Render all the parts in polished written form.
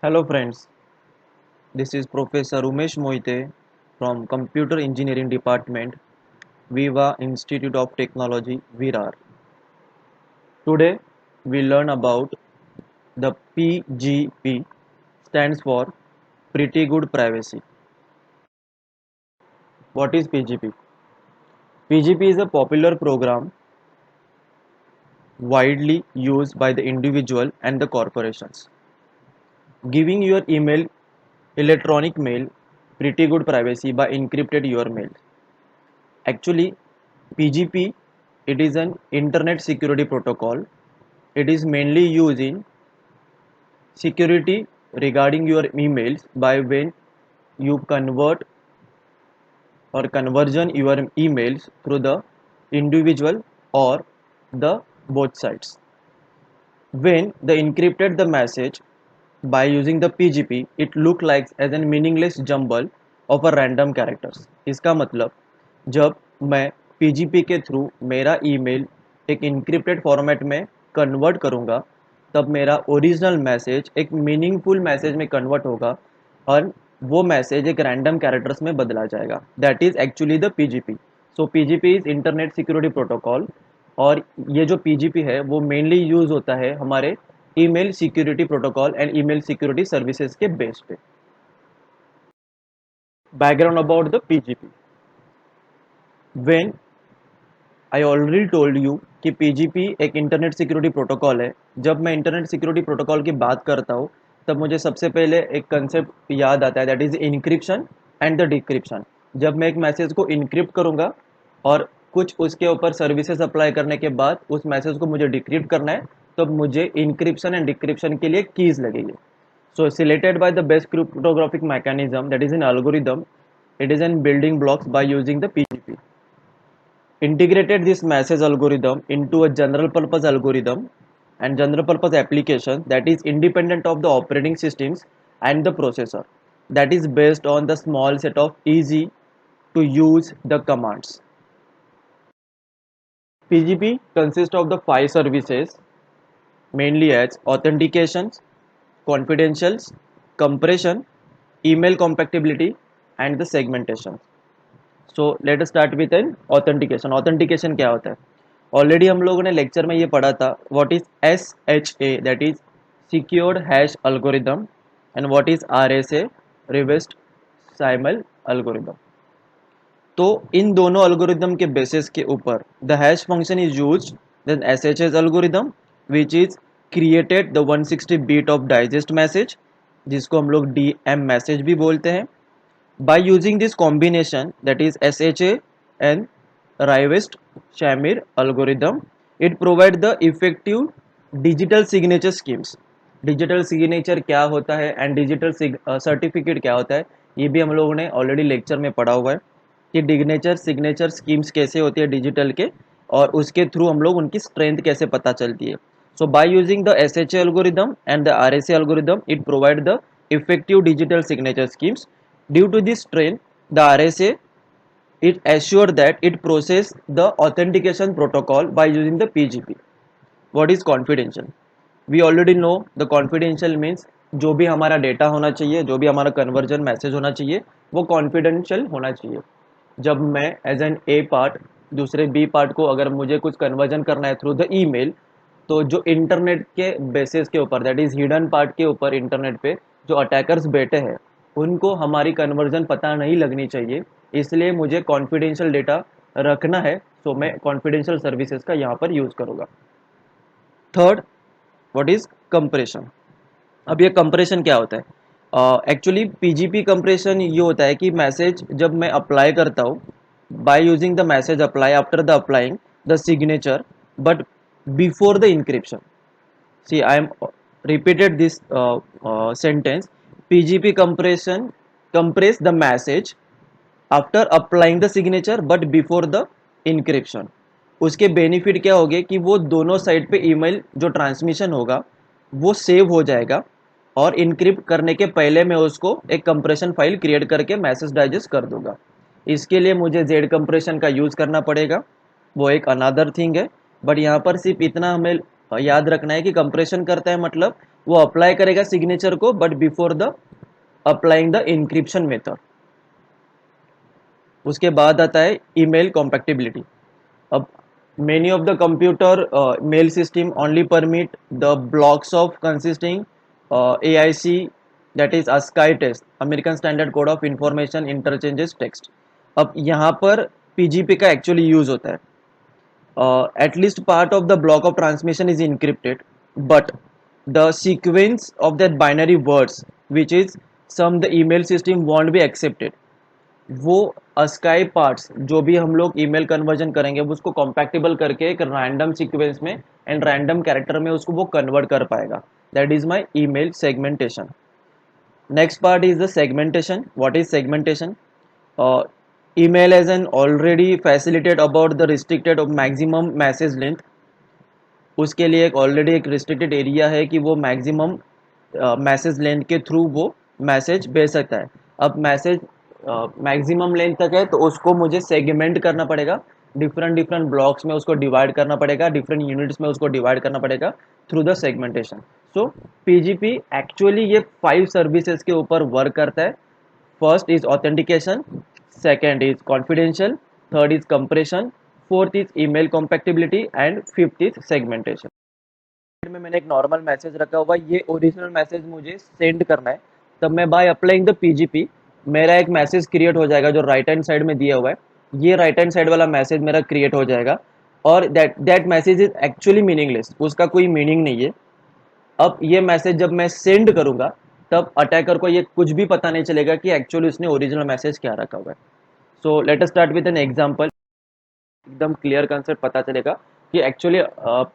Hello friends, this is Professor Umesh Moite from Computer Engineering Department, Viva Institute of Technology, Virar. Today we learn about the PGP stands for Pretty Good Privacy. What is PGP? PGP is a popular program widely used by the individual and the corporations, giving your electronic mail pretty good privacy by encrypted your mail. Actually, PGP, it is an internet security protocol. It is mainly used in security regarding your emails by when you convert or conversion your emails through the individual or the both sides. When the encrypted the message by using the PGP, it look like as a meaningless jumble of a random characters. इसका मतलब जब मैं PGP के through मेरा email एक encrypted format में convert करूँगा तब मेरा ओरिजिनल मैसेज एक मीनिंगफुल मैसेज में कन्वर्ट होगा और वो मैसेज एक रैंडम कैरेक्टर्स में बदला जाएगा. That is actually the PGP. So PGP is internet security protocol और ये जो PGP है वो मेनली यूज होता है हमारे email security protocol and email security services के बेस पे. Background about the PGP. When I already told you कि PGP एक इंटरनेट सिक्योरिटी प्रोटोकॉल है. जब मैं इंटरनेट सिक्योरिटी प्रोटोकॉल की बात करता हूँ तब मुझे सबसे पहले एक कंसेप्ट याद आता है, that is encryption and the decryption. जब मैं एक मैसेज को इनक्रिप्ट करूँगा और कुछ उसके ऊपर सर्विसेज अप्लाई करने के बाद उस मैसेज को मुझे डिक्रिप्ट करना है तो मुझे इनक्रिप्शन एंड डिक्रिप्शन के लिए कीज लगेगी. So selected by the best cryptographic mechanism, that is an algorithm, it is in building blocks by using the PGP. Integrated this message algorithm into a general purpose algorithm and general purpose application that is independent of the operating systems and the processor, that is based on the small set of easy to use the commands. PGP consists of the 5 services mainly as authentications, confidentials, compression, email compatibility and the segmentation. So let us start with an authentication. Authentication क्या होता है? Already हम लोगों ने lecture में ये पढ़ा था. What is SHA, that is secured hash algorithm, and what is RSA, reversed साइमल एल्गोरिदम. तो इन दोनों एल्गोरिदम के बेसिस के ऊपर the hash function is used, then SHA algorithm which is created the 160 bit of digest message, जिसको हम लोग DM मैसेज भी बोलते हैं. By using this combination, that is SHA and Rivest-Shamir algorithm, it provides the effective digital signature schemes. Digital signature क्या होता है and digital certificate क्या होता है ये भी हम लोगों ने ऑलरेडी लेक्चर में पढ़ा हुआ है कि सिग्नेचर स्कीम्स कैसे होती है डिजिटल के और उसके थ्रू हम लोग उनकी स्ट्रेंथ कैसे पता चलती है. So by using the SHA algorithm and the RSA algorithm, it provide the effective digital signature schemes. Due to this trend, the RSA it assure that it process the authentication protocol by using the PGP. What is confidential? We already know the confidential means जो भी हमारा data होना चाहिए, जो भी हमारा conversion message होना चाहिए वो कॉन्फिडेंशियल होना चाहिए. जब मैं एज एन ए पार्ट दूसरे बी पार्ट को अगर मुझे कुछ कन्वर्जन करना है थ्रू द ईमेल, तो जो इंटरनेट के बेसिस के ऊपर दैट इज हिडन पार्ट के ऊपर इंटरनेट पे जो अटैकर्स बैठे हैं उनको हमारी कन्वर्जन पता नहीं लगनी चाहिए. इसलिए मुझे कॉन्फिडेंशियल डेटा रखना है, तो मैं कॉन्फिडेंशियल सर्विसेज का यहाँ पर यूज़ करूँगा. Third, what is compression. अब ये कंप्रेशन क्या होता है? एक्चुअली PGP कंप्रेशन ये होता है कि मैसेज जब मैं अप्लाई करता हूँ by using the message apply after the applying the signature but before the encryption. See, I am repeated this sentence. PGP compression compress the message after applying the signature but before the encryption. उसके benefit क्या होंगे कि वो दोनों side पे email जो transmission होगा वो सेव हो जाएगा और इनक्रिप्ट करने के पहले मैं उसको एक कंप्रेशन फाइल क्रिएट करके मैसेज डाइजेस्ट कर दूंगा. इसके लिए मुझे Z कंप्रेशन का यूज़ करना पड़ेगा, वो एक अनदर थिंग है. बट यहाँ पर सिर्फ इतना हमें याद रखना है कि कंप्रेशन करता है मतलब वो अप्लाई करेगा सिग्नेचर को but before the applying the encryption method. उसके बाद आता है ईमेल कॉम्पैक्टिबिलिटी। अब many of the computer mail system only permit the blocks of consisting AIC, that is ASCII text, American Standard Code of Information Interchanges text। अब यहाँ पर PGP का actually use होता है। At least part of the block of transmission is encrypted, but the sequence of that binary words which is some the email system won't be accepted। वो ASCII parts जो भी हम लोग email conversion करेंगे वो उसको कॉम्पैक्टिबल करके एक रैंडम सीक्वेंस में एंड रैंडम कैरेक्टर में उसको वो कन्वर्ट कर पाएगा। That is my email segmentation. Next part is the segmentation. What is segmentation? email as an already facilitated about the restricted of maximum message length। उसके लिए एक already एक रिस्ट्रिक्टेड एरिया है कि वो मैक्सिमम मैसेज लेंथ के through वो message भेज सकता है। अब मैसेज मैक्सिमम लेंथ तक है तो उसको मुझे सेगमेंट करना पड़ेगा, डिफरेंट डिफरेंट ब्लॉक्स में उसको डिवाइड करना पड़ेगा, डिफरेंट यूनिट्स में उसको डिवाइड करना पड़ेगा through the segmentation. So PGP actually ये 5 सर्विसेज के ऊपर वर्क करता है। First is authentication, second is confidential, third is compression, fourth is email compatibility and fifth is segmentation. में मैंने एक नॉर्मल मैसेज रखा हुआ, ये ओरिजिनल मैसेज मुझे सेंड करना है, तब मैं बाय अप्लाइंग द पीजीपी मेरा एक मैसेज क्रिएट हो जाएगा जो राइट हैंड साइड में दिया हुआ है। ये राइट हैंड साइड वाला मैसेज मेरा क्रिएट हो जाएगा और that message is actually meaningless, उसका कोई मीनिंग नहीं है। अब ये मैसेज जब मैं सेंड करूंगा तब अटैकर को ये कुछ भी पता नहीं चलेगा कि एक्चुअली उसने ओरिजिनल मैसेज क्या रखा हुआ है। So let us start with an example. एकदम क्लियर कंसेप्ट पता चलेगा कि एक्चुअली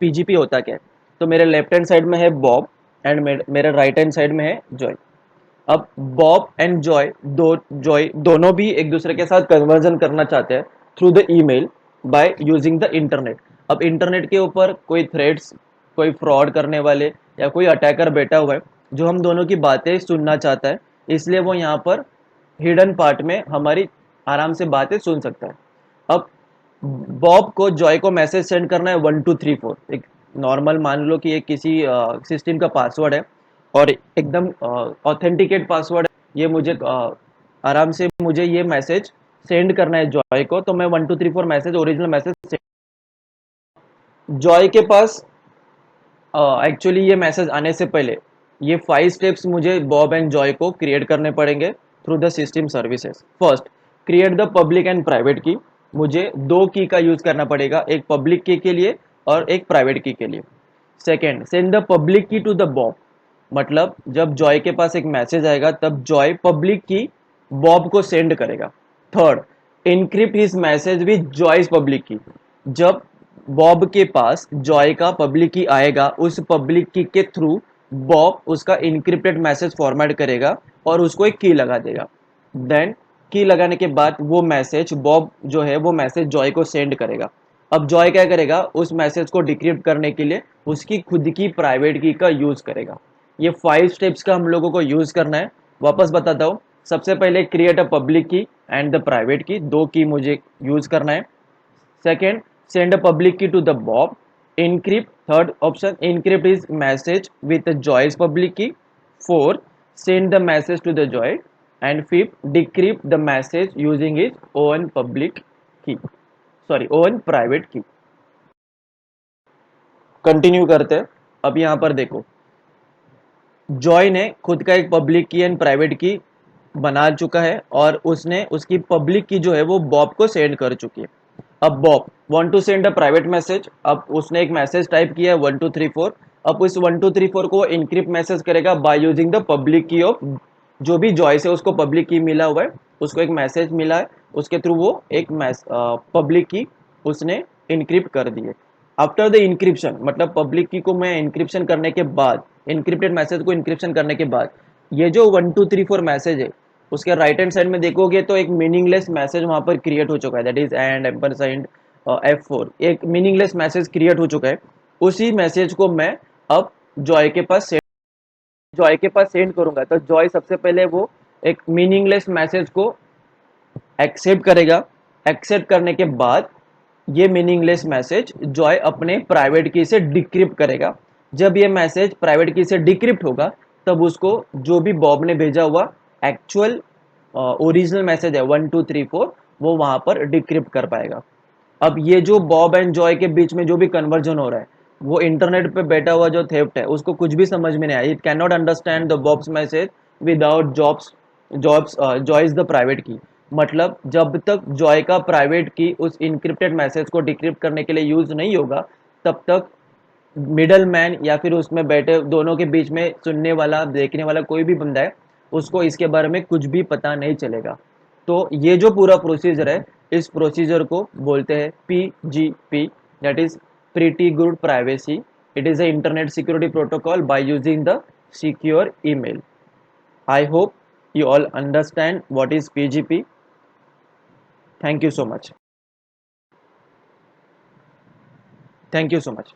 पीजीपी होता क्या है। तो मेरे लेफ्ट हैंड साइड में है बॉब एंड मेरे राइट हैंड साइड में है जॉय। अब बॉब एंड जॉय दोनों भी एक दूसरे के साथ कन्वर्जन करना चाहते हैं through the email by using the internet. अब इंटरनेट के ऊपर कोई थ्रेड्स, कोई फ्रॉड करने वाले या कोई अटैकर बैठा हुआ है जो हम दोनों की बातें सुनना चाहता है, इसलिए वो यहाँ पर हिडन पार्ट में हमारी आराम से बातें सुन सकता है। अब बॉब को जॉय को मैसेज सेंड करना है 1234, एक नॉर्मल मान लो कि एक किसी सिस्टम का पासवर्ड है और एकदम ऑथेंटिकेट पासवर्ड है। ये मुझे आराम से मुझे ये मैसेज सेंड करना है जॉय को, तो मैं 1234 मैसेज ओरिजिनल मैसेज जॉय के पास एक्चुअली ये मैसेज आने से पहले ये 5 स्टेप्स मुझे बॉब एंड जॉय को क्रिएट करने पड़ेंगे through the system services. First, create the public and private की। मुझे 2 की का यूज करना पड़ेगा, एक पब्लिक की के लिए और एक प्राइवेट की के लिए। Second, send the public key to the Bob, मतलब जब जॉय के पास एक मैसेज आएगा तब जॉय पब्लिक की बॉब को सेंड करेगा। Third, encrypt his message with Joy's public key. जब बॉब के पास जॉय का पब्लिक की आएगा उस पब्लिक की के थ्रू बॉब उसका इनक्रिप्टेड मैसेज फॉर्मेट करेगा और उसको एक की लगा देगा। देन की लगाने के बाद वो मैसेज बॉब जो है वो मैसेज जॉय को सेंड करेगा। अब जॉय क्या करेगा, उस मैसेज को डिक्रिप्ट करने के लिए उसकी खुद की प्राइवेट की का यूज करेगा। ये 5 स्टेप्स का हम लोगों को यूज करना है। वापस बताता हूँ, सबसे पहले क्रिएट अ पब्लिक की एंड द प्राइवेट की, 2 की मुझे यूज करना है। Second, send a public key to the Bob. Encrypt, third option, encrypt his message with the Joy's public key. Fourth, send the message to the Joy. And fifth, decrypt the message using his own public key. Sorry, own private key. Continue करते हैं। अब यहाँ पर देखो, Joy ने खुद का एक पब्लिक की एंड प्राइवेट की बना चुका है और उसने उसकी पब्लिक की जो है वो बॉब को सेंड कर चुकी है। अब Bob want to send a private message. अब उसने एक मैसेज टाइप किया है 1234। अब उस 1234 को इनक्रिप्ट मैसेज करेगा बाय यूजिंग द पब्लिक की ऑफ जो भी जॉय से उसको पब्लिक की मिला हुआ है, उसको एक मैसेज मिला है, उसके थ्रू वो एक पब्लिक की उसने इनक्रिप्ट कर दी है। आफ्टर द इंक्रिप्शन, मतलब पब्लिक की को मैं इंक्रिप्शन करने के बाद, इनक्रिप्टेड मैसेज को इंक्रिप्शन करने के बाद ये जो 1234 मैसेज है उसके राइट हैंड साइड में देखोगे तो एक मीनिंगलेस मैसेज वहां पर क्रिएट हो चुका है, दैट इज एंड एम्परसाइंड F4, एक मीनिंगलेस मैसेज क्रिएट हो चुका है। उसी मैसेज को मैं अब जॉय के पास सेंड करूंगा। तो जॉय सबसे पहले वो एक मीनिंगलेस मैसेज को एक्सेप्ट करेगा। एक्सेप्ट करने के बाद ये मीनिंगलेस मैसेज जॉय अपने प्राइवेट की से डिक्रिप्ट करेगा। जब ये मैसेज प्राइवेट की से डिक्रिप्ट होगा तब उसको जो भी बॉब ने भेजा हुआ एक्चुअल ओरिजिनल मैसेज है 1 2 3 4 वो वहां पर डिक्रिप्ट कर पाएगा। अब ये जो बॉब एंड जॉय के बीच में जो भी कन्वर्जन हो रहा है वो इंटरनेट पे बैठा हुआ जो थेफ्ट है उसको कुछ भी समझ में नहीं आया। It can not understand the bobs message without jobs jobs Joy is the private की। मतलब जब तक जॉय का प्राइवेट की उस इनक्रिप्टेड मैसेज को डिक्रिप्ट करने के लिए यूज नहीं होगा तब तक मिडल मैन या फिर उसमें बैठे दोनों के बीच में सुनने वाला देखने वाला कोई भी बंदा है उसको इसके बारे में कुछ भी पता नहीं चलेगा। तो ये जो पूरा प्रोसीजर है इस प्रोसीजर को बोलते हैं PGP, that is pretty good privacy. It is a internet security protocol bye using the secure email. I hope you all understand what is PGP. Thank you so much. Thank you so much.